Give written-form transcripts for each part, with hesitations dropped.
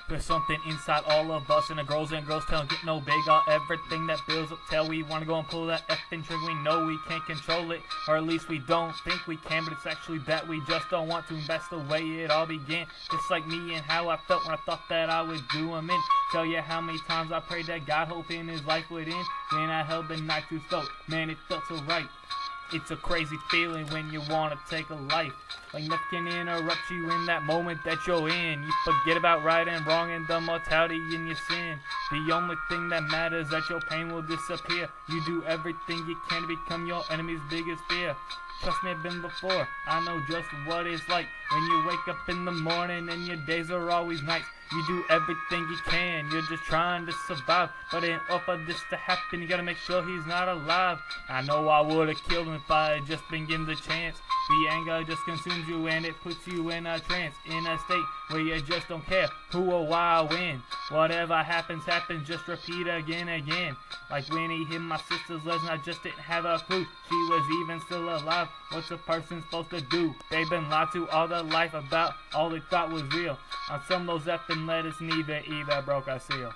There's something inside all of us, and the girls tell get no big on everything that builds up till we wanna go and pull that effing trigger. We know we can't control it, or at least we don't think we can, but it's actually that we just don't want to, and that's the way it all began. Just like me and how I felt when I thought that I would do them in. Tell you how many times I prayed that God hoping his life would end. When I held the knife to his throat, man, it felt so right. It's a crazy feeling when you wanna take a life. Like nothing can interrupt you in that moment that you're in. You forget about right and wrong and the mortality in your sin. The only thing that matters is that your pain will disappear. You do everything you can to become your enemy's biggest fear. Trust me, I've been before. I know just what it's like when you wake up in the morning and your days are always nights. You do everything you can, you're just trying to survive. But in order for this to happen, you gotta make sure he's not alive. I know I would've killed him if I had just been given the chance. The anger just consumes you and it puts you in a trance, in a state where you just don't care who or why or when. Whatever happens, happens, just repeat again. Like when he hit my sister's legs and I just didn't have a clue she was even still alive. What's a person supposed to do? They've been lied to all their life about all they thought was real. On some of those effing letters, neither broke our seal.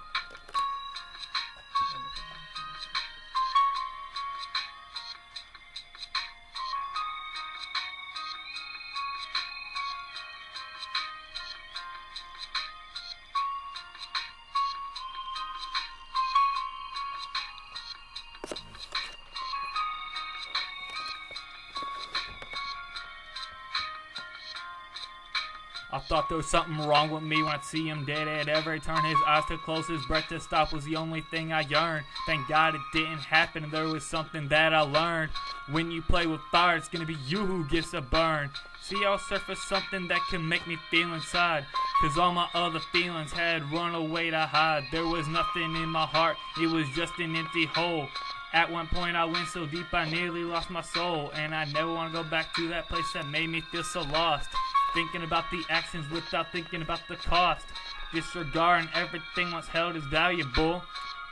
I thought there was something wrong with me when I'd see him dead at every turn. His eyes to close, his breath to stop was the only thing I yearned. Thank God it didn't happen, and there was something that I learned. When you play with fire, it's gonna be you who gets a burn. See, I'll surface something that can make me feel inside, cause all my other feelings had run away to hide. There was nothing in my heart, it was just an empty hole. At one point I went so deep I nearly lost my soul, and I never want to go back to that place that made me feel so lost. Thinking about the actions without thinking about the cost. Disregarding everything once held as valuable.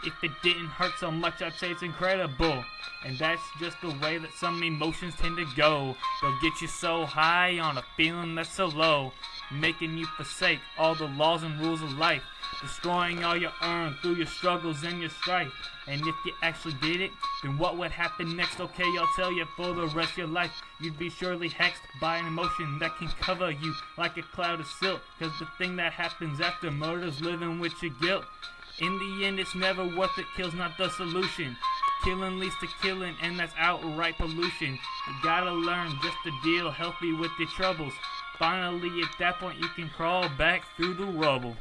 If it didn't hurt so much, I'd say it's incredible. And that's just the way that some emotions tend to go. They'll get you so high on a feeling that's so low, making you forsake all the laws and rules of life, destroying all you earned through your struggles and your strife. And if you actually did it, then what would happen next? Okay, I'll tell you, for the rest of your life you'd be surely hexed by an emotion that can cover you like a cloud of silk. Cause the thing that happens after murder's living with your guilt. In the end, it's never worth it, kill's not the solution. Killing leads to killing, and that's outright pollution. You gotta learn just to deal healthy with your troubles. Finally, at that point, you can crawl back through the rubble.